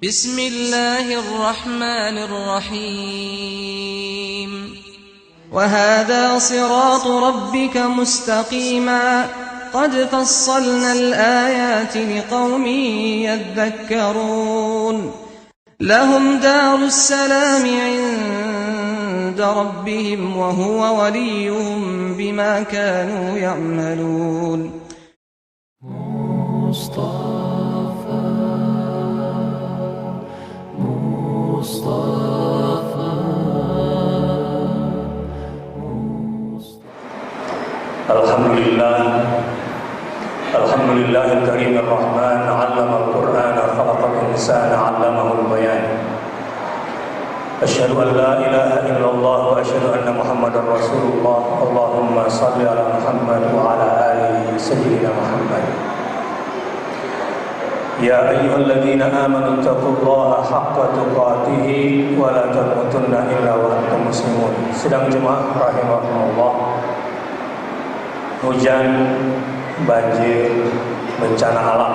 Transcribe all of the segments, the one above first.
بسم الله الرحمن الرحيم وهذا صراط ربك مستقيما قد فصلنا الآيات لقوم يذكرون لهم دار السلام عند ربهم وهو وليهم بما كانوا يعملون Alhamdulillahil karimir rahman 'allamal qur'ana khalaqal insana 'allamahul bayan. Asyhadu an la ilaha illallah wa asyhadu anna Muhammadar Rasulullah. Allahumma shalli ala Muhammad wa ala ali sayyidina Muhammad. Ya ayyuhalladzina amanu taqullaha haqqa tuqatih wa la tamutunna illa wa antum muslimun. Sedang jemaah rahimakumullah. Hujan, banjir, bencana alam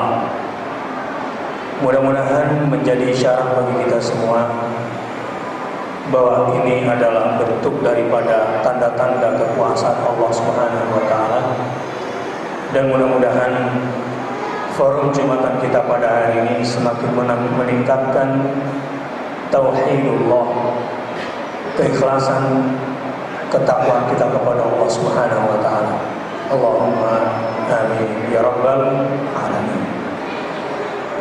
mudah-mudahan menjadi isyarat bagi kita semua bahwa ini adalah bentuk daripada tanda-tanda kekuasaan Allah Subhanahu wa taala, dan mudah-mudahan forum Jumatan kita pada hari ini semakin meningkatkan tauhidullah, keikhlasan, ketakwaan kita kepada Allah Subhanahu wa taala. Allahumma amin ya rabbal alamin.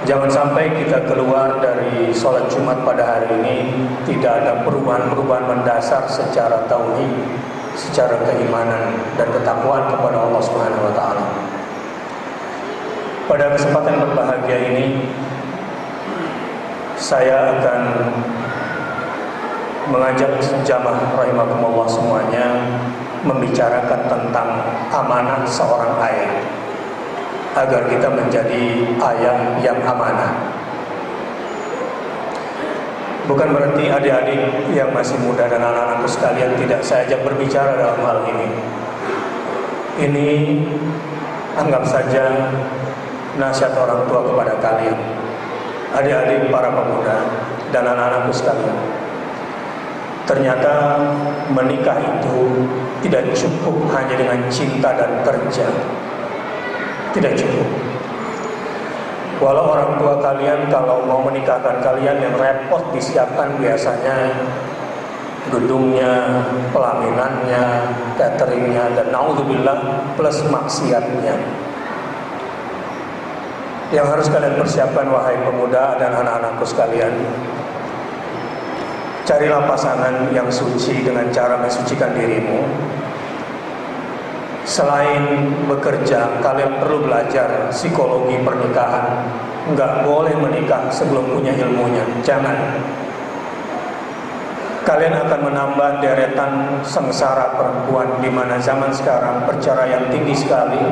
Jangan sampai kita keluar dari sholat Jumat pada hari ini tidak ada perubahan-perubahan mendasar secara tauhid, secara keimanan dan ketakwaan kepada Allah Subhanahu wa taala. Pada kesempatan berbahagia ini saya akan mengajak jamaah rahimakumullah semuanya membicarakan tentang amanah seorang ayah, agar kita menjadi ayah yang amanah. Bukan berarti adik-adik yang masih muda dan anak-anakku sekalian tidak saya ajak berbicara dalam hal ini. Ini anggap saja nasihat orang tua kepada kalian, adik-adik para pemuda dan anak-anakku sekalian. Ternyata menikah itu tidak cukup hanya dengan cinta dan kerja. Tidak cukup. Walau orang tua kalian kalau mau menikahkan kalian yang repot disiapkan biasanya gedungnya, pelaminannya, cateringnya, dan naudzubillah plus maksiatnya. Yang harus kalian persiapkan wahai pemuda dan anak-anakku sekalian, carilah pasangan yang suci dengan cara mensucikan dirimu. Selain bekerja, kalian perlu belajar psikologi pernikahan. Enggak boleh menikah sebelum punya ilmunya. Jangan. Kalian akan menambah deretan sengsara perempuan di mana zaman sekarang perceraian tinggi sekali.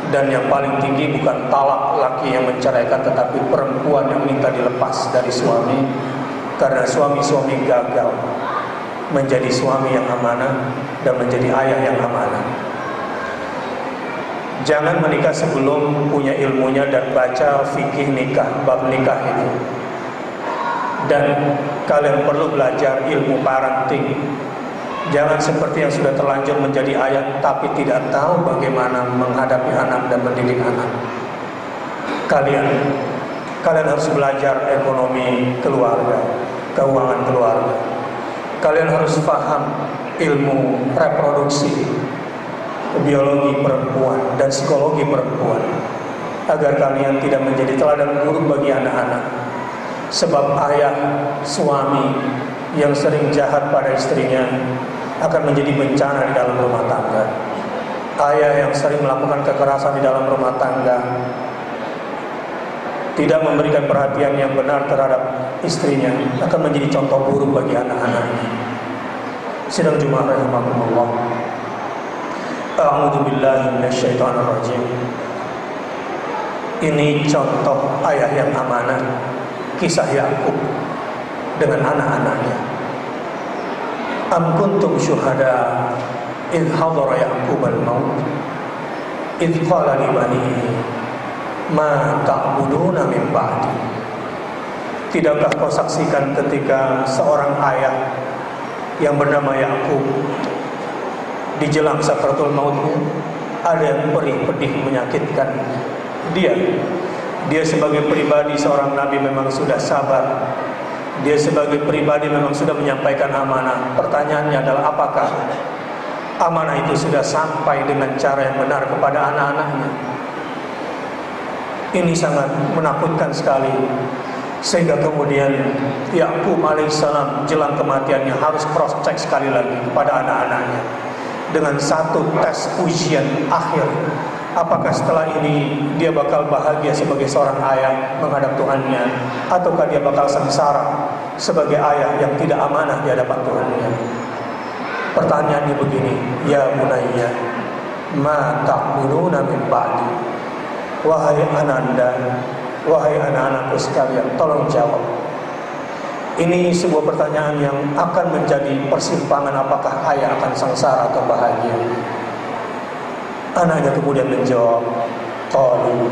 Dan yang paling tinggi bukan talak laki yang menceraikan, tetapi perempuan yang minta dilepas dari suami karena suami-suami gagal menjadi suami yang amanah dan menjadi ayah yang amanah. Jangan menikah sebelum punya ilmunya dan baca fikih nikah, bab nikah itu. Dan kalian perlu belajar ilmu parenting. Jangan seperti yang sudah terlanjur menjadi ayah tapi tidak tahu bagaimana menghadapi anak dan mendidik anak. Kalian harus belajar ekonomi keluarga, keuangan keluarga. Kalian harus paham ilmu reproduksi, biologi perempuan dan psikologi perempuan, agar kalian tidak menjadi teladan buruk bagi anak-anak. Sebab ayah, suami yang sering jahat pada istrinya akan menjadi bencana di dalam rumah tangga. Ayah yang sering melakukan kekerasan di dalam rumah tangga, tidak memberikan perhatian yang benar terhadap istrinya, akan menjadi contoh buruk bagi anak-anaknya. Sidang Jumat rahimakumullah. A'udzu billahi minasyaitonir rajim. Ini contoh ayah yang amanah, kisah Yakub dengan anak-anaknya. Am kuntum syuhada idh hadara Ya'qubal maut idh qala li banihi ma ta'buduna min ba'di Tidakkah kau saksikan ketika seorang ayah yang bernama Yakub di jelang sakaratul mautnya, ada yang perih, pedih, menyakitkan dia sebagai pribadi seorang nabi memang sudah sabar. Dia sebagai pribadi memang sudah menyampaikan amanah. Pertanyaannya adalah apakah amanah itu sudah sampai dengan cara yang benar kepada anak-anaknya? Ini sangat menakutkan sekali. Sehingga kemudian Yakub alaihissalam jelang kematiannya harus cross check sekali lagi kepada anak-anaknya dengan satu tes ujian akhir. Apakah setelah ini dia bakal bahagia sebagai seorang ayah menghadap Tuhannya, ataukah dia bakal sengsara sebagai ayah yang tidak amanah di hadapan Tuhannya? Pertanyaannya begini, ya bunayya, ma ta'buduna min ba'di? Wahai ananda, wahai anak-anakku sekalian, tolong jawab. Ini sebuah pertanyaan yang akan menjadi persimpangan apakah ayah akan sengsara atau bahagia. Anaknya kemudian menjawab, qalu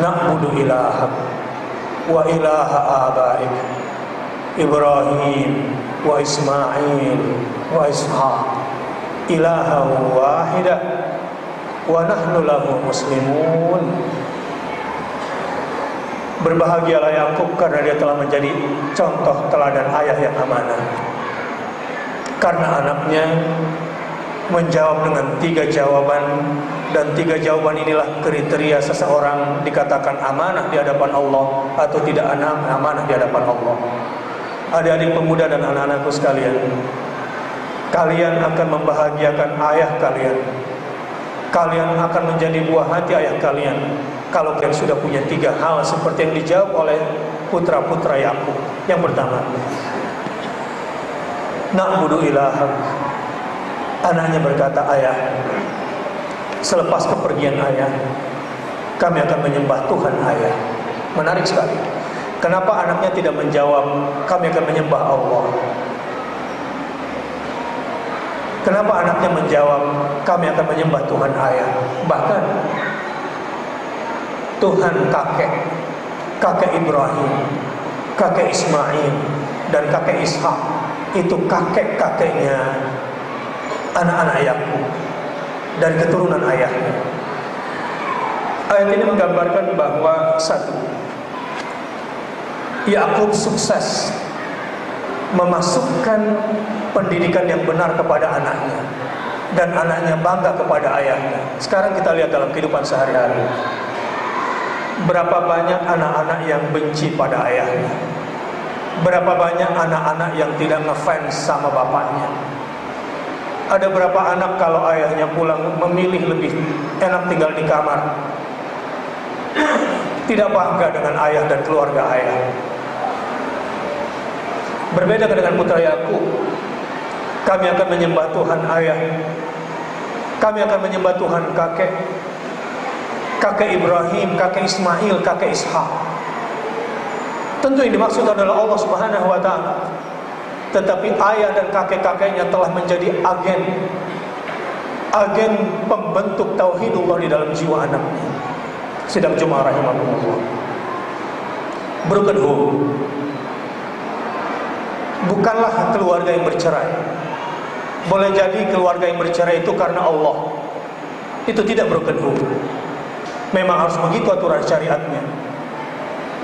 na'budu ilahak wa ilaha abaik Ibrahim wa Ismail wa Ishaq ilaha wahida wa nahnu lahu muslimun. Berbahagialah Yakub karena dia telah menjadi contoh teladan ayah yang amanah. Karena anaknya menjawab dengan 3 jawaban, dan 3 jawaban inilah kriteria seseorang dikatakan amanah di hadapan Allah atau tidak amanah di hadapan Allah. Adik-adik pemuda dan anak-anakku sekalian, kalian akan membahagiakan ayah kalian. Kalian akan menjadi buah hati ayah kalian kalau kalian sudah punya 3 hal seperti yang dijawab oleh putra-putra Yakub. Yang pertama, na'budu ilahak. Anaknya berkata, ayah, selepas kepergian ayah, kami akan menyembah Tuhan ayah. Menarik sekali. Kenapa anaknya tidak menjawab, kami akan menyembah Allah? Kenapa anaknya menjawab, kami akan menyembah Tuhan ayah? Bahkan Tuhan kakek Ibrahim, kakek Ismail, dan kakek Ishak, itu kakek-kakeknya anak-anak Yakub dari keturunan ayahnya. Ayat ini menggambarkan bahwa satu, Yakub sukses memasukkan pendidikan yang benar kepada anaknya, dan anaknya bangga kepada ayahnya. Sekarang kita lihat dalam kehidupan sehari-hari, berapa banyak anak-anak yang benci pada ayahnya, berapa banyak anak-anak yang tidak ngefans sama bapaknya. Ada berapa anak kalau ayahnya pulang memilih lebih enak tinggal di kamar, tidak bangga dengan ayah dan keluarga ayah. Berbeda dengan putra Yakub, kami akan menyembah Tuhan ayah, kami akan menyembah Tuhan kakek Ibrahim, kakek Ismail, kakek Ishak. Tentu yang dimaksud adalah Allah Subhanahu wa ta'ala. Tetapi ayah dan kakek-kakeknya telah menjadi agen pembentuk tauhidullah di dalam jiwa anaknya. Sidang Jumat rahimahumullah. Broken home bukanlah keluarga yang bercerai. Boleh jadi keluarga yang bercerai itu karena Allah. Itu tidak broken home. Memang harus begitu aturan syariatnya.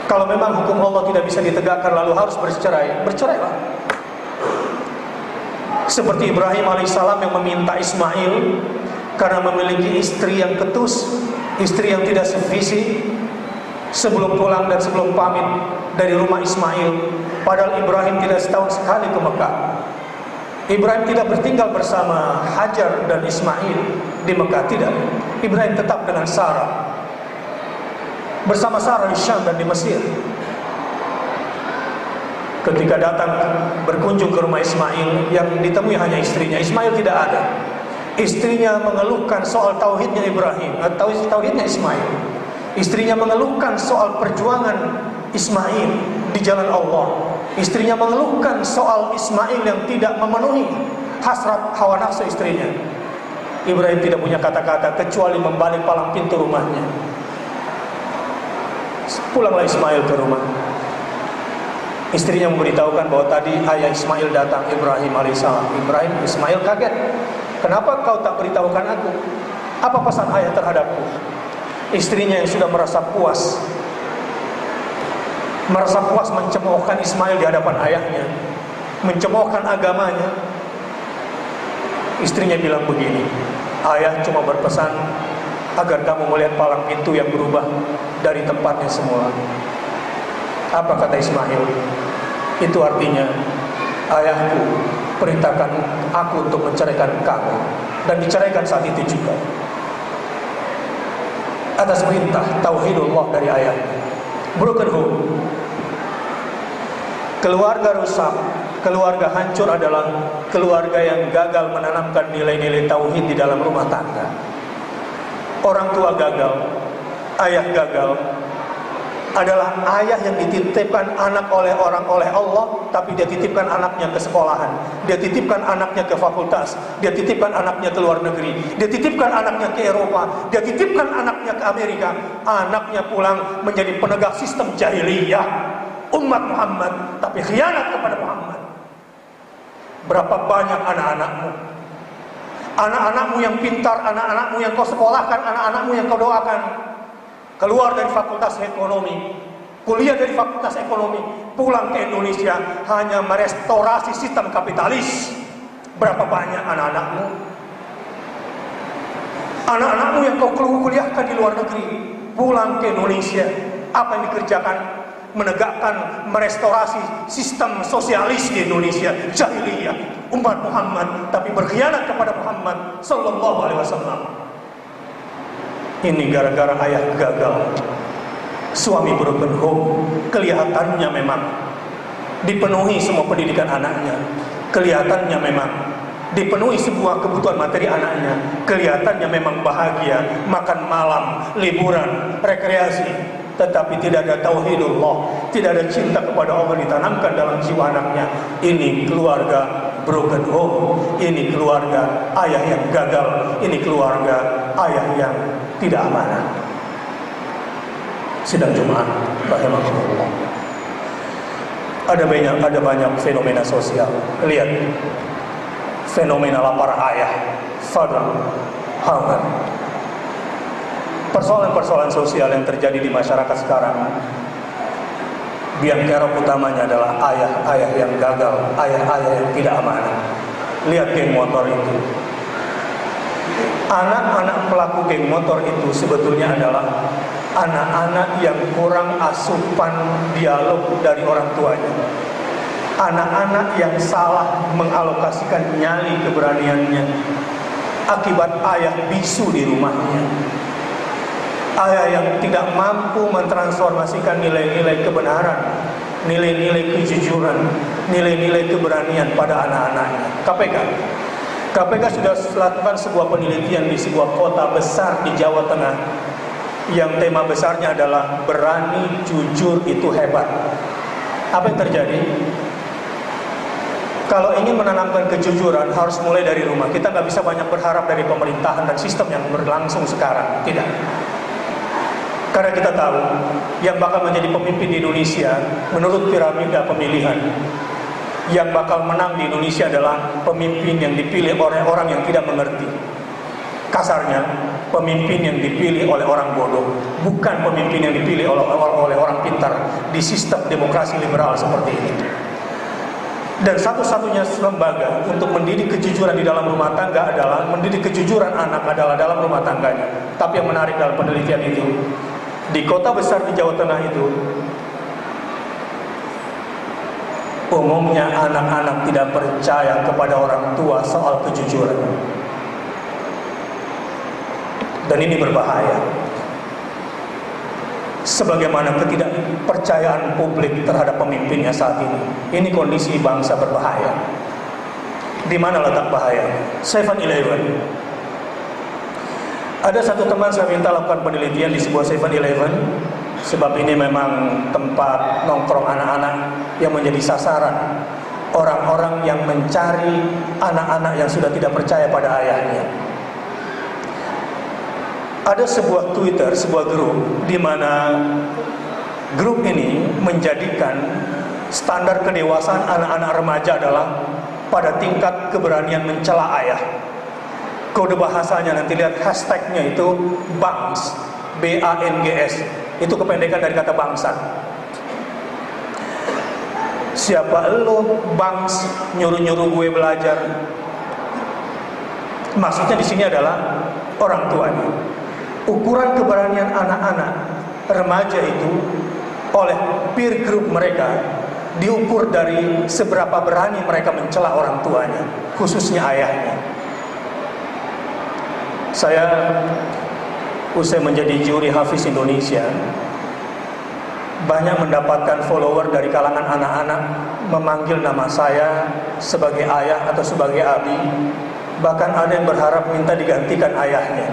Kalau memang hukum Allah tidak bisa ditegakkan lalu harus bercerai, bercerailah. Seperti Ibrahim alaihissalam yang meminta Ismail karena memiliki istri yang ketus, istri yang tidak sevisi, sebelum pulang dan sebelum pamit dari rumah Ismail. Padahal Ibrahim tidak setahun sekali ke Mekah. Ibrahim tidak bertinggal bersama Hajar dan Ismail di Mekah, tidak. Ibrahim tetap dengan Sarah, bersama Sarah di Syam dan di Mesir. Ketika datang berkunjung ke rumah Ismail, yang ditemui hanya istrinya. Ismail tidak ada. Istrinya mengeluhkan soal tauhidnya Ibrahim, atau tauhidnya Ismail. Istrinya mengeluhkan soal perjuangan Ismail di jalan Allah. Istrinya mengeluhkan soal Ismail yang tidak memenuhi hasrat hawa nafsu istrinya. Ibrahim tidak punya kata-kata kecuali membalik palang pintu rumahnya. Pulanglah Ismail ke rumah. Istrinya memberitahukan bahwa tadi ayah Ismail datang, Ibrahim alaihissalam. Ismail kaget. Kenapa kau tak beritahukan aku? Apa pesan ayah terhadapku? Istrinya yang sudah merasa puas mencemoohkan Ismail di hadapan ayahnya, mencemoohkan agamanya. Istrinya bilang begini, ayah cuma berpesan agar kamu melihat palang pintu yang berubah dari tempatnya semula. Apa kata Ismail? Itu artinya ayahku perintahkan aku untuk menceraikan kamu, dan diceraikan saat itu juga atas perintah tauhidullah dari ayahnya. Broken home, keluarga rusak, keluarga hancur adalah keluarga yang gagal menanamkan nilai-nilai tauhid di dalam rumah tangga. Orang tua gagal, ayah gagal, adalah ayah yang dititipkan anak oleh Allah, tapi dia titipkan anaknya ke sekolahan, dia titipkan anaknya ke fakultas, dia titipkan anaknya ke luar negeri, dia titipkan anaknya ke Eropa, dia titipkan anaknya ke Amerika. Anaknya pulang menjadi penegak sistem jahiliyah umat Muhammad, tapi khianat kepada Muhammad. Berapa banyak anak-anakmu yang pintar, anak-anakmu yang kau sekolahkan, anak-anakmu yang kau doakan, keluar dari fakultas ekonomi, kuliah dari fakultas ekonomi, pulang ke Indonesia hanya merestorasi sistem kapitalis. Berapa banyak anak-anakmu yang kau kuliahkan di luar negeri, pulang ke Indonesia, apa yang dikerjakan? Menegakkan, merestorasi sistem sosialis di Indonesia, jahiliyah umat Muhammad, tapi berkhianat kepada Muhammad sallallahu alaihi wasallam. Ini gara-gara ayah gagal, suami broken home. Kelihatannya memang dipenuhi semua pendidikan anaknya, kelihatannya memang dipenuhi sebuah kebutuhan materi anaknya, kelihatannya memang bahagia, makan malam, liburan, rekreasi, tetapi tidak ada tauhidullah, tidak ada cinta kepada Allah ditanamkan dalam jiwa anaknya. Ini keluarga broken home, ini keluarga ayah yang gagal, ini keluarga ayah yang tidak amanah. Sidang Jumat, rahimahullah. Ada banyak fenomena sosial. Lihat fenomena lapar ayah, father hunger. Persoalan-persoalan sosial yang terjadi di masyarakat sekarang, biang kerok utamanya adalah ayah-ayah yang gagal, ayah-ayah yang tidak amanah. Lihat geng motor itu. Anak-anak pelaku geng motor itu sebetulnya adalah anak-anak yang kurang asupan dialog dari orang tuanya. Anak-anak yang salah mengalokasikan nyali keberaniannya akibat ayah bisu di rumahnya. Ayah yang tidak mampu mentransformasikan nilai-nilai kebenaran, nilai-nilai kejujuran, nilai-nilai keberanian pada anak-anaknya. KPK sudah melakukan sebuah penelitian di sebuah kota besar di Jawa Tengah, yang tema besarnya adalah berani jujur itu hebat. Apa yang terjadi? Kalau ingin menanamkan kejujuran harus mulai dari rumah. Kita nggak bisa banyak berharap dari pemerintahan dan sistem yang berlangsung sekarang. Tidak. Karena kita tahu yang bakal menjadi pemimpin di Indonesia menurut piramida pemilihan, yang bakal menang di Indonesia adalah pemimpin yang dipilih oleh orang yang tidak mengerti. Kasarnya, pemimpin yang dipilih oleh orang bodoh, bukan pemimpin yang dipilih oleh orang pintar di sistem demokrasi liberal seperti ini. Dan satu-satunya lembaga untuk mendidik kejujuran di dalam rumah tangga adalah mendidik kejujuran anak adalah dalam rumah tangganya. Tapi yang menarik dalam penelitian itu, di kota besar di Jawa Tengah itu, umumnya anak-anak tidak percaya kepada orang tua soal kejujuran. Dan ini berbahaya. Sebagaimana ketidakpercayaan publik terhadap pemimpinnya saat ini. Ini kondisi bangsa berbahaya. Di mana letak bahaya? 7-Eleven. Ada satu teman saya minta lakukan penelitian di sebuah 7-Eleven, sebab ini memang tempat nongkrong anak-anak yang menjadi sasaran orang-orang yang mencari anak-anak yang sudah tidak percaya pada ayahnya. Ada sebuah Twitter, sebuah grup di mana grup ini menjadikan standar kedewasaan anak-anak remaja adalah pada tingkat keberanian mencela ayah. Kode bahasanya nanti lihat hashtagnya itu BANGS, BANGS, itu kependekan dari kata bangsa. Siapa lo BANGS nyuruh-nyuruh gue belajar? Maksudnya di sini adalah orang tuanya. Ukuran keberanian anak-anak remaja itu oleh peer group mereka diukur dari seberapa berani mereka mencela orang tuanya, khususnya ayahnya. Saya usai menjadi juri Hafiz Indonesia, banyak mendapatkan follower dari kalangan anak-anak memanggil nama saya sebagai ayah atau sebagai abi. Bahkan ada yang berharap minta digantikan ayahnya.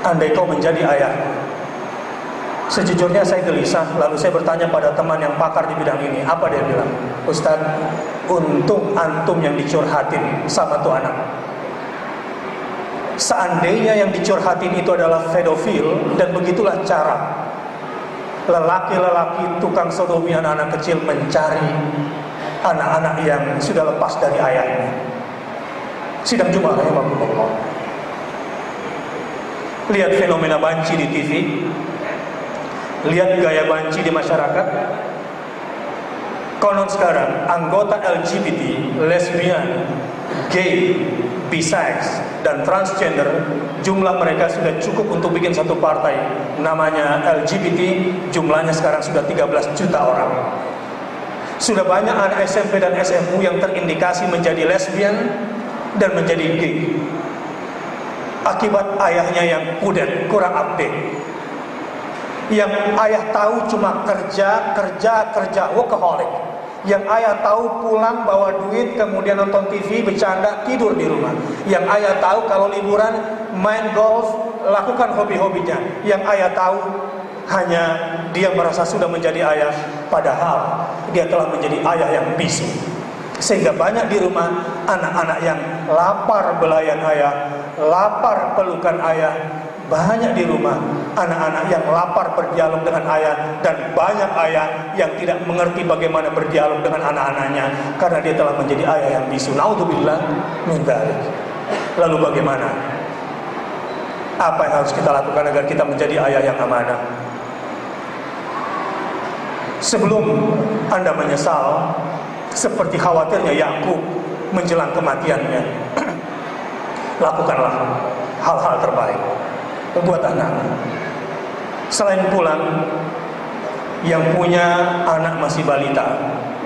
Andai kau menjadi ayah. Sejujurnya saya gelisah. Lalu saya bertanya pada teman yang pakar di bidang ini. Apa dia bilang? Ustaz, untung antum yang dicurhatin sama tuh anak. Seandainya yang dicurhatin itu adalah pedofil, dan begitulah cara lelaki-lelaki tukang sodomi anak-anak kecil mencari anak-anak yang sudah lepas dari ayahnya. Sidang Jumat, rahimahullah. Lihat fenomena banci di TV, lihat gaya banci di masyarakat. Konon sekarang anggota LGBT, lesbian, gay, bisex, dan transgender, jumlah mereka sudah cukup untuk bikin satu partai namanya LGBT. Jumlahnya sekarang sudah 13 juta orang. Sudah banyak anak SMP dan SMU yang terindikasi menjadi lesbian dan menjadi gay, akibat ayahnya yang kudet, kurang update. Yang ayah tahu cuma kerja, workaholic. Yang ayah tahu pulang bawa duit, kemudian nonton TV, bercanda, tidur di rumah. Yang ayah tahu kalau liburan main golf, lakukan hobi-hobinya. Yang ayah tahu hanya dia merasa sudah menjadi ayah, padahal dia telah menjadi ayah yang bisu. Sehingga banyak di rumah anak-anak yang lapar belayan ayah, lapar pelukan ayah. Banyak di rumah anak-anak yang lapar berdialog dengan ayah, dan banyak ayah yang tidak mengerti bagaimana berdialog dengan anak-anaknya karena dia telah menjadi ayah yang bisu. Naudzubillah min dzalik. Lalu bagaimana? Apa yang harus kita lakukan agar kita menjadi ayah yang amanah? Sebelum Anda menyesal seperti khawatirnya Yakub menjelang kematiannya, lakukanlah hal-hal terbaik buat anak. Selain pulang, yang punya anak masih balita,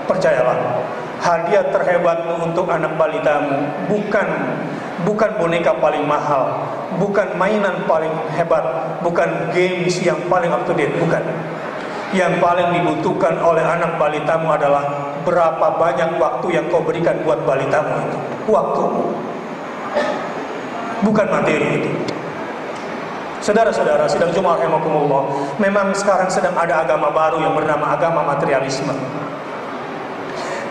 percayalah, hadiah terhebatmu untuk anak balitamu bukan boneka paling mahal, bukan mainan paling hebat, bukan games yang paling up to date, bukan. Yang paling dibutuhkan oleh anak balitamu adalah berapa banyak waktu yang kau berikan buat balitamu itu. Waktu, bukan materi itu. Saudara-saudara, sidang Jumat rahimakumullah, memang sekarang sedang ada agama baru yang bernama agama materialisme.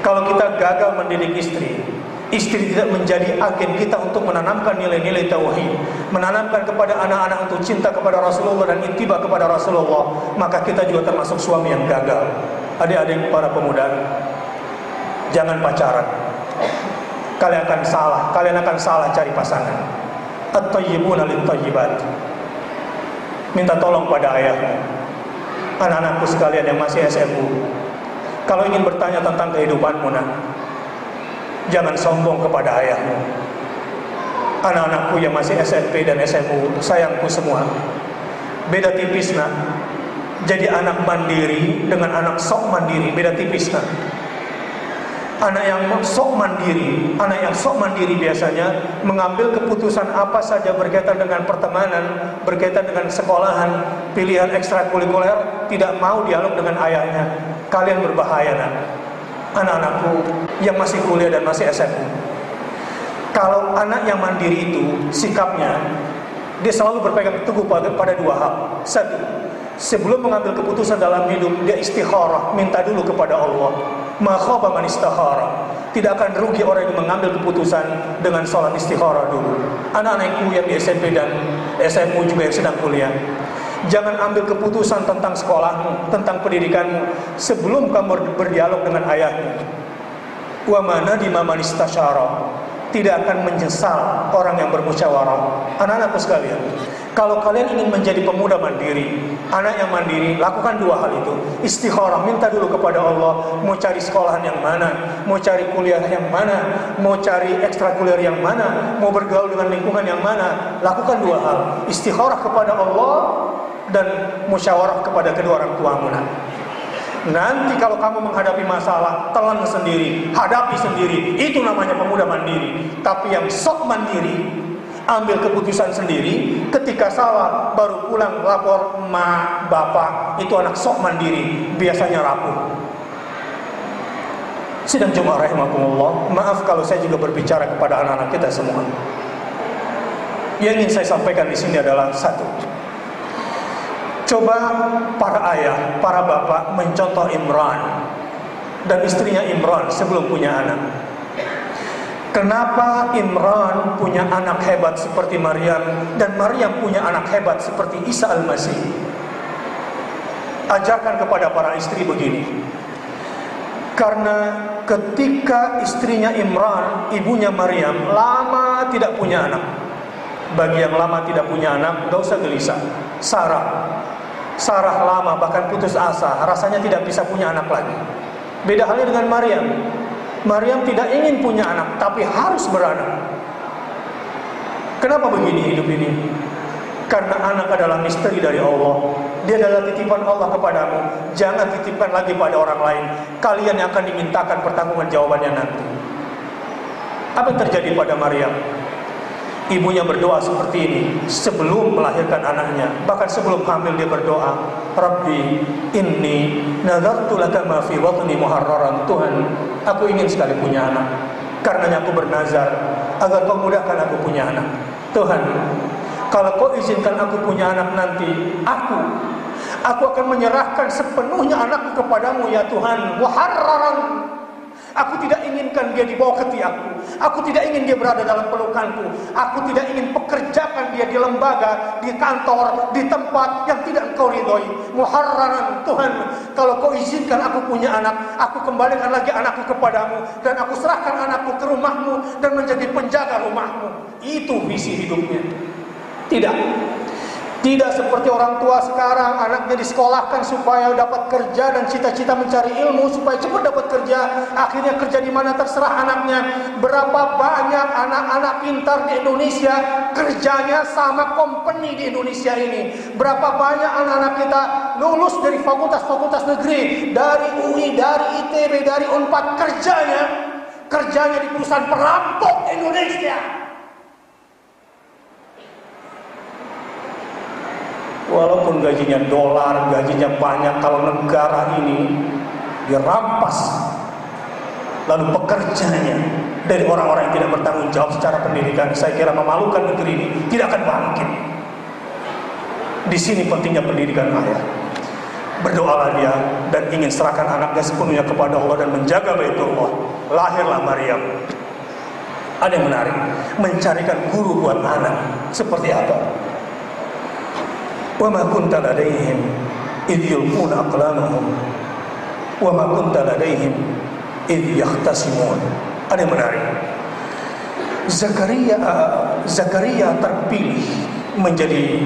Kalau kita gagal mendidik istri tidak menjadi agen kita untuk menanamkan nilai-nilai tauhid, menanamkan kepada anak-anak untuk cinta kepada Rasulullah dan ittiba kepada Rasulullah, maka kita juga termasuk suami yang gagal. Adik-adik para pemuda, jangan pacaran. Kalian akan salah cari pasangan. At-tayyibuna lit-tayyibat. Minta tolong pada ayahmu. Anak-anakku sekalian yang masih SMU, kalau ingin bertanya tentang kehidupanmu, nak, jangan sombong kepada ayahmu. Anak-anakku yang masih SMP dan SMU, sayangku semua, beda tipis, nak. Jadi anak mandiri dengan anak sok mandiri, beda tipis, nak. Anak yang sok mandiri biasanya mengambil keputusan apa saja berkaitan dengan pertemanan, berkaitan dengan sekolahan, pilihan ekstrakurikuler, tidak mau dialog dengan ayahnya. Kalian berbahaya, nak. Anak-anakku yang masih kuliah dan masih SMA. Kalau anak yang mandiri itu sikapnya, dia selalu berpegang teguh pada dua hal. Satu, sebelum mengambil keputusan dalam hidup, dia istikharah, minta dulu kepada Allah. Ma khaba man istakhara. Tidak akan rugi orang yang mengambil keputusan dengan sholat istikharah dulu. Anak-anakku yang di SMP dan SMU juga yang sedang kuliah, Jangan ambil keputusan tentang sekolahmu, tentang pendidikanmu sebelum kamu berdialog dengan ayahmu. Wa mana di man istasyara. Tidak akan menyesal orang yang bermusyawarah. Anak-anakku sekalian, kalau kalian ingin menjadi pemuda mandiri, anak yang mandiri, lakukan dua hal itu. Istikharah, minta dulu kepada Allah, mau cari sekolahan yang mana, mau cari kuliah yang mana, mau cari ekstrakurikuler yang mana, mau bergaul dengan lingkungan yang mana. Lakukan dua hal, istikharah kepada Allah dan musyawarah kepada kedua orang tuamu. Nanti kalau kamu menghadapi masalah, telan sendiri, hadapi sendiri. Itu namanya pemuda mandiri. Tapi yang sok mandiri, ambil keputusan sendiri, ketika salah baru pulang lapor emak, bapak. Itu anak sok mandiri, biasanya rapuh. Sidang Jumat rahimakumullah, maaf kalau saya juga berbicara kepada anak-anak kita semua. Yang ingin saya sampaikan di sini adalah satu. Coba para ayah, para bapak mencontoh Imran dan istrinya Imran sebelum punya anak. Kenapa Imran punya anak hebat seperti Maryam dan Maryam punya anak hebat seperti Isa Al-Masih? Ajarkan kepada para istri begini. Karena ketika istrinya Imran, ibunya Maryam, lama tidak punya anak. Bagi yang lama tidak punya anak, gak usah gelisah. Sarah lama bahkan putus asa, rasanya tidak bisa punya anak lagi. Beda halnya dengan Maryam. Maryam tidak ingin punya anak, tapi harus beranak. Kenapa begini hidup ini? Karena anak adalah misteri dari Allah. Dia adalah titipan Allah kepadamu. Jangan titipkan lagi pada orang lain. Kalian yang akan dimintakan pertanggungan jawabannya nanti. Apa yang terjadi pada Maryam? Ibunya berdoa seperti ini sebelum melahirkan anaknya. Bahkan sebelum hamil dia berdoa, Rabbi inni nadartu laka ma fi watni muharraran. Tuhan, aku ingin sekali punya anak. Karenanya aku bernazar agar kau mudahkan aku punya anak. Tuhan, kalau kau izinkan aku punya anak nanti, aku akan menyerahkan sepenuhnya anakku kepadamu ya Tuhan. Muharraran. Aku tidak inginkan dia dibawa ke tiakku. Aku tidak ingin dia berada dalam pelukanku. Aku tidak ingin pekerjakan dia di lembaga, di kantor, di tempat yang tidak engkau ridhoi. Muharraran. Tuhan, kalau kau izinkan aku punya anak, aku kembalikan lagi anakku kepadamu, dan aku serahkan anakku ke rumahmu dan menjadi penjaga rumahmu. Itu visi hidupnya. Tidak seperti orang tua sekarang, anaknya disekolahkan supaya dapat kerja dan cita-cita mencari ilmu supaya cepat dapat kerja. Akhirnya kerja di mana terserah anaknya. Berapa banyak anak-anak pintar di Indonesia kerjanya sama company di Indonesia ini. Berapa banyak anak-anak kita lulus dari fakultas-fakultas negeri, dari UI, dari ITB, dari Unpad, kerjanya di perusahaan perampok Indonesia. Walaupun gajinya dolar, gajinya banyak, kalau negara ini dirampas, lalu pekerjanya dari orang-orang yang tidak bertanggung jawab secara pendidikan, saya kira memalukan negeri ini, tidak akan bangkit. Di sini pentingnya pendidikan ayah. Berdoalah dia dan ingin serahkan anaknya sepenuhnya kepada Allah dan menjaga Baitullah. Lahirlah Maryam. Ada yang menarik, mencarikan guru buat anak. Seperti apa? Wa ma kunta ladaihim idh yulquna aqlamahum wa ma kunta ladaihim idh yahtasimun. Ada yang menarik. Zakaria terpilih menjadi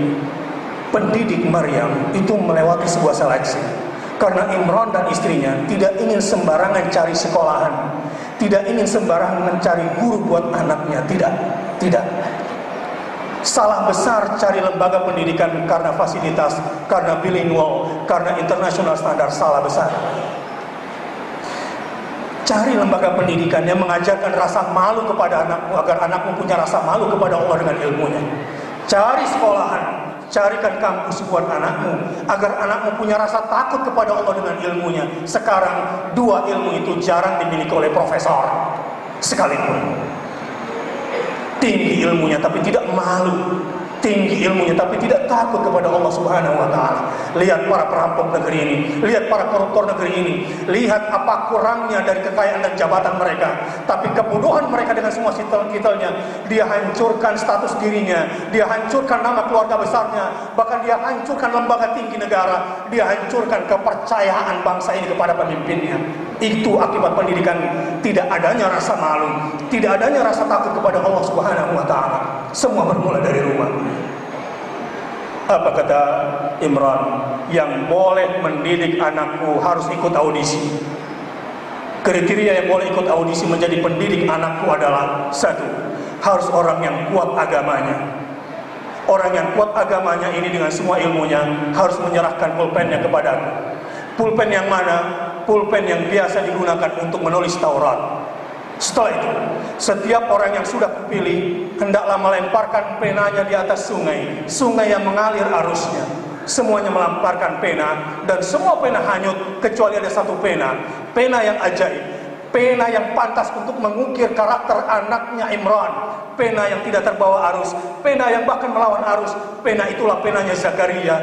pendidik Maryam itu melewati sebuah seleksi. Karena Imran dan istrinya tidak ingin sembarangan cari sekolahan, tidak ingin sembarangan mencari guru buat anaknya, tidak. Salah besar cari lembaga pendidikan karena fasilitas, karena bilingual, karena internasional standar, salah besar. Cari lembaga pendidikan yang mengajarkan rasa malu kepada anakmu, agar anakmu punya rasa malu kepada Allah dengan ilmunya. Cari sekolahan, carikan kampus buat anakmu, agar anakmu punya rasa takut kepada Allah dengan ilmunya. Sekarang dua ilmu itu jarang dimiliki oleh profesor sekalipun. Tinggi ilmunya tapi tidak malu tinggi ilmunya tapi tidak takut kepada Allah Subhanahu wa taala. Lihat para perampok negeri ini, lihat para koruptor negeri ini, lihat apa kurangnya dari kekayaan dan jabatan mereka, tapi kebodohan mereka dengan semua titel-titelnya, dia hancurkan status dirinya, dia hancurkan nama keluarga besarnya, bahkan dia hancurkan lembaga tinggi negara, dia hancurkan kepercayaan bangsa ini kepada pemimpinnya. Itu akibat pendidikan tidak adanya rasa malu, tidak adanya rasa takut kepada Allah Subhanahu wa taala. Semua bermula dari rumah. Apa kata Imran? Yang boleh mendidik anakku harus ikut audisi. Kriteria yang boleh ikut audisi menjadi pendidik anakku adalah: satu, harus orang yang kuat agamanya. Orang yang kuat agamanya ini dengan semua ilmunya harus menyerahkan pulpennya kepadaku. Pulpen yang mana? Pulpen yang biasa digunakan untuk menulis Taurat. Setelah itu, setiap orang yang sudah kupilih hendaklah melemparkan penanya di atas sungai, sungai yang mengalir arusnya. Semuanya melemparkan pena, dan semua pena hanyut kecuali ada satu pena, pena yang ajaib, pena yang pantas untuk mengukir karakter anaknya Imran, pena yang tidak terbawa arus, pena yang bahkan melawan arus. Pena itulah penanya Zakaria.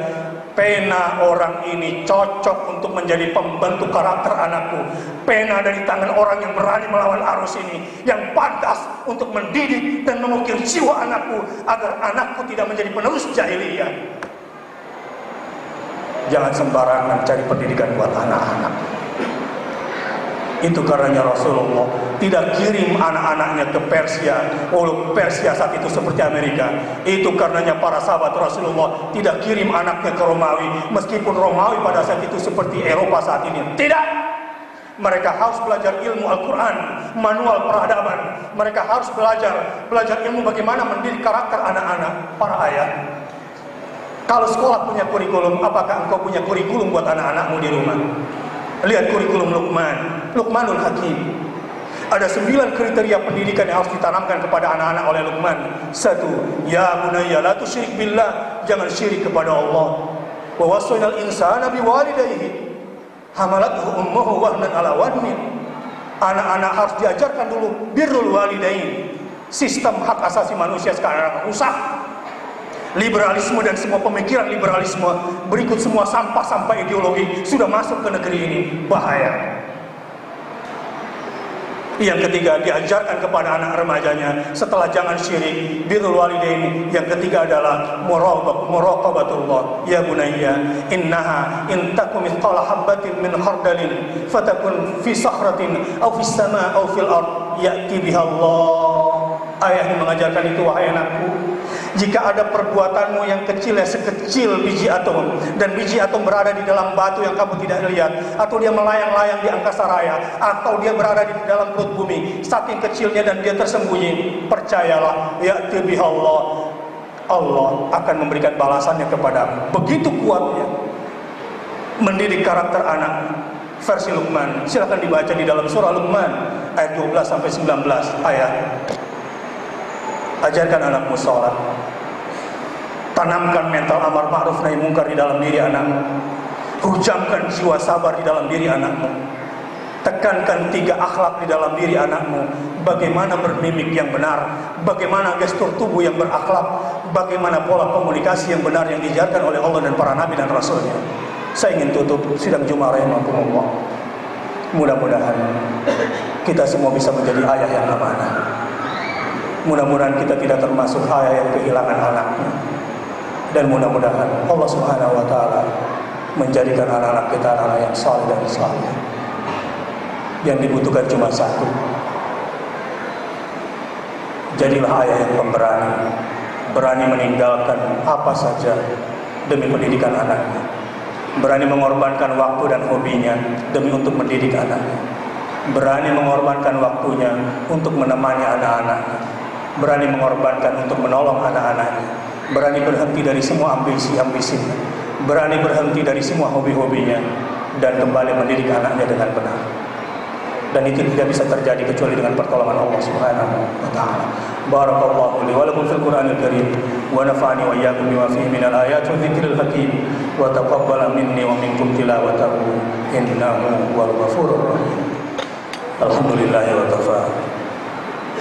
Pena orang ini cocok untuk menjadi pembentuk karakter anakku. Pena dari tangan orang yang berani melawan arus ini, yang pantas untuk mendidik dan mengukir jiwa anakku agar anakku tidak menjadi penerus jahiliyah. Jangan sembarangan cari pendidikan buat anak-anak. Itu karenanya Rasulullah tidak kirim anak-anaknya ke Persia, walaupun Persia saat itu seperti Amerika. Itu karenanya para sahabat Rasulullah tidak kirim anaknya ke Romawi, meskipun Romawi pada saat itu seperti Eropa saat ini. Tidak. Mereka harus belajar ilmu Al-Quran, manual peradaban. Mereka harus belajar ilmu bagaimana mendidik karakter anak-anak. Para ayah, kalau sekolah punya kurikulum, apakah engkau punya kurikulum buat anak-anakmu di rumah? Lihat kurikulum Luqmanul Hakim. Ada 9 kriteria pendidikan yang harus ditanamkan kepada anak-anak oleh Luqman. 1. Ya bunayya la tusyrik billah, jangan syirik kepada Allah. Wa wasainal insana biwalidayhi hamalathu ummuhu wahnan ala wahnin. Anak-anak harus diajarkan dulu birrul walidain. Sistem hak asasi manusia sekarang rusak. Liberalisme dan semua pemikiran liberalisme berikut semua sampah-sampah ideologi sudah masuk ke negeri ini. Bahaya. Yang ketiga, diajarkan kepada anak remajanya setelah jangan syirik, birrul walidain. Yang ketiga adalah muraqabatullah. Ya bunayya innaha in takum mithqala habatin min khardalin fatakun fi sakhratin aw fis sama' aw fil ard ya'ti biha Allah. Ayah mengajarkan itu, wahai anakku, jika ada perbuatanmu yang kecil, yang sekecil biji atom, dan biji atom berada di dalam batu yang kamu tidak lihat, atau dia melayang-layang di angkasa raya, atau dia berada di dalam perut bumi, saking kecilnya dan dia tersembunyi, percayalah, ya'ti biha Allah, Allah akan memberikan balasannya kepadamu. Begitu kuatnya mendidik karakter anak. Versi Luqman, silakan dibaca di dalam surah Luqman ayat 12 sampai 19 ayat. Ajarkan anakmu sholat. Tanamkan mental amar ma'ruf nahi mungkar di dalam diri anakmu. Hujamkan jiwa sabar di dalam diri anakmu. Tekankan 3 akhlak di dalam diri anakmu. Bagaimana bermimik yang benar, bagaimana gestur tubuh yang berakhlak, bagaimana pola komunikasi yang benar yang diajarkan oleh Allah dan para nabi dan rasulnya. Saya ingin tutup sidang Jumat rahimakumullah. Mudah-mudahan kita semua bisa menjadi ayah yang amanah. Mudah-mudahan kita tidak termasuk ayah yang kehilangan anaknya. Dan mudah-mudahan Allah Subhanahu wa taala menjadikan anak-anak kita anak yang saleh dan saleh. Yang dibutuhkan cuma satu. Jadilah ayah yang pemberani, berani meninggalkan apa saja demi pendidikan anaknya. Berani mengorbankan waktu dan hobinya demi untuk mendidik anaknya. Berani mengorbankan waktunya untuk menemani anak-anaknya. Berani mengorbankan untuk menolong anak-anaknya. Berani berhenti dari semua ambisi-ambisinya. Berani berhenti dari semua hobi-hobinya dan kembali mendidik anaknya dengan benar. Dan itu tidak bisa terjadi kecuali dengan pertolongan Allah Subhanahu wa taala. Barakallahu li wa lakum fil Qur'anil Karim wa nafa'ani wa iyyakum bima fihi minal ayati wa dzikril hakim wa taqabbala minni wa minkum tilawatahu innahu huwal ghafurur rahim. Alhamdulillahi wa kafa.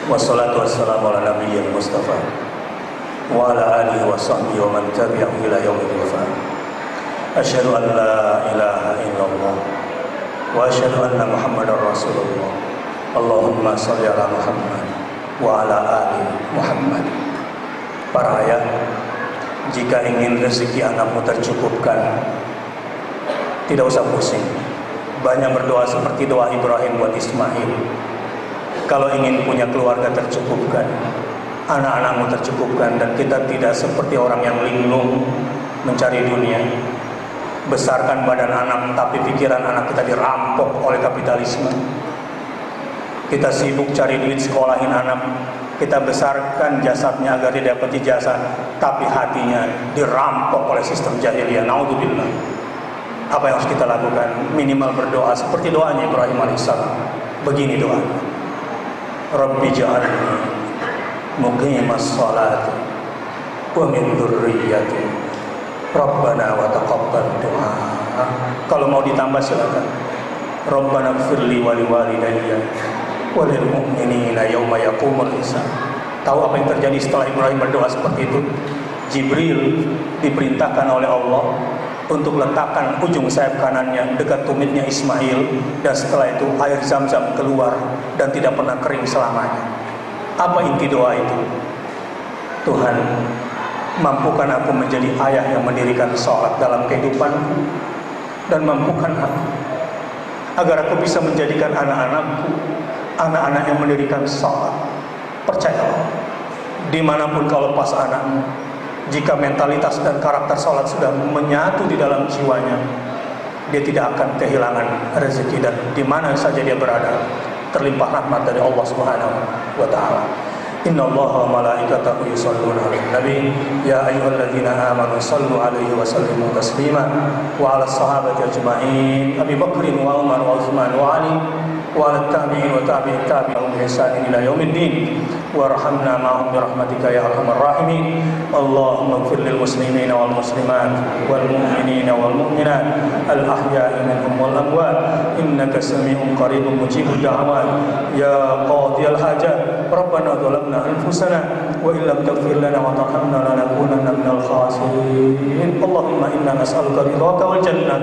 Wassalatu wassalamu ala nabiyyil mustafa wa ala alihi wa sahbihi wa man tabi'ahu ila yaumil qiyamah. Asyhadu an la ilaha illallah wa asyhadu anna Muhammadar Rasulullah. Allahumma shalli ala Muhammad wa ala ali Muhammad. Para ayah, jika ingin rezeki anakmu tercukupkan, tidak usah pusing. Banyak berdoa seperti doa Ibrahim buat Ismail. Kalau ingin punya keluarga tercukupkan, anak-anakmu tercukupkan, dan kita tidak seperti orang yang linglung mencari dunia. Besarkan badan anak, tapi pikiran anak kita dirampok oleh kapitalisme. Kita sibuk cari duit sekolahin anak. Kita besarkan jasadnya agar dia dapat ijazah, tapi hatinya dirampok oleh sistem jahiliyah. Naudzubillah. Apa yang harus kita lakukan? Minimal berdoa seperti doanya Ibrahim alaihissalam. Begini doa: Rabbi ja'alni muqimas sholati wa min dzurriyyati Rabbana wa taqabbal doa. Kalau mau ditambah silakan. Rabbana ighfirli wa liwalidayya wa lil mu'minina yauma yaqumul hisab. Tahu apa yang terjadi setelah Ibrahim berdoa seperti itu? Jibril diperintahkan oleh Allah untuk letakkan ujung sayap kanannya dekat tumitnya Ismail, dan setelah itu air Zam-Zam keluar dan tidak pernah kering selamanya. Apa inti doa itu? Tuhan, mampukan aku menjadi ayah yang mendirikan sholat dalam kehidupanku, dan mampukan aku agar aku bisa menjadikan anak-anakku anak-anak yang mendirikan sholat. Percayalah, dimanapun kau lepas anakmu, jika mentalitas dan karakter sholat sudah menyatu di dalam jiwanya, dia tidak akan kehilangan rezeki, dan di mana saja dia berada terlimpah rahmat dari Allah Subhanahu wa taala. Inna Allah wa malaikatahu yusholluna 'alan nabi ya ayyuhalladzina amanu shallu 'alaihi wa sallimu taslima wa 'alas sahabati ajma'in Abi Bakrin wa Umar wa Utsman wa Ali wa 'alat tabi'in wa tabi'it tabi'in bi ihsan ila yaumiddin warhamna ma'hum bi rahmatika ya arhamar rahimin. Allahumma ighfir lil muslimina wal muslimat wal mu'minina wal mu'minat al ahya'i minhum wal amwat innaka sami'un qaribun mujibud da'awat ya qadiyal hajat. Rabbana dhalamna أنفسنا وإن لم تغفر لنا وترحمنا لنكونن من الخاسرين. اللهم إنا نسألك رضاك والجنة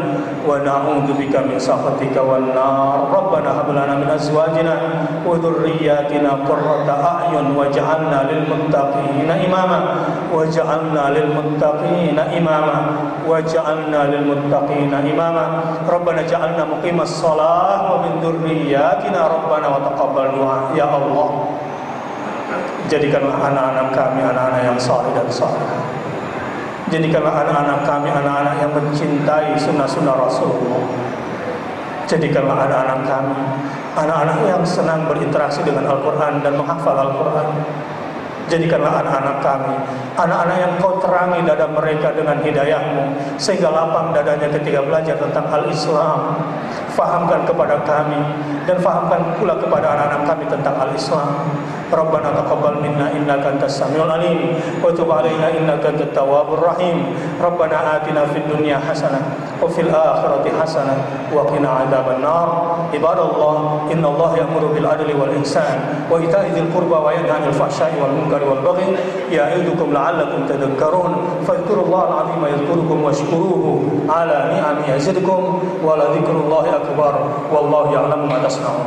ونعوذ بك من سخطك والنار. ربنا هب لنا من أزواجنا وذرياتنا قرة أعين واجعلنا للمتقين إماما واجعلنا للمتقين إماما واجعلنا للمتقين إماما. ربنا اجعلنا مقيم الصلاة ومن ذرياتنا ربنا وتقبل دعاء. Ya Allah, jadikanlah anak-anak kami anak-anak yang saleh dan salehah. Jadikanlah anak-anak kami anak-anak yang mencintai sunnah-sunnah Rasulullah. Jadikanlah anak-anak kami anak-anak yang senang berinteraksi dengan Al-Quran dan menghafal Al-Quran. Jadikanlah anak-anak kami anak-anak yang kau terangi dada mereka dengan hidayahmu, sehingga lapang dadanya ketika belajar tentang Al-Islam. Fahamkan kepada kami dan fahamkan pula kepada anak-anak kami tentang Al-Islam. Rabbana taqabbal minna innaka antas samiul alim wa tub alaina innaka antat tawwabur rahim. Rabbana atina fid dunya hasanah wa fil akhirati hasanah wa qina adzaban nar. Ibadallah, innallaha ya'muru bil adli wal ihsan wa ita'i dzil qurba wa yanha 'anil fahsya'i wal munkari wal baghi ya'idukum la'allakum tadhakkarun. Fadhkurullahal 'azima yadhkurukum washkuruhu 'ala ni'amihi yazidkum wa la dzikrullahi akbar wallahu ya'lamu ma tasna'un.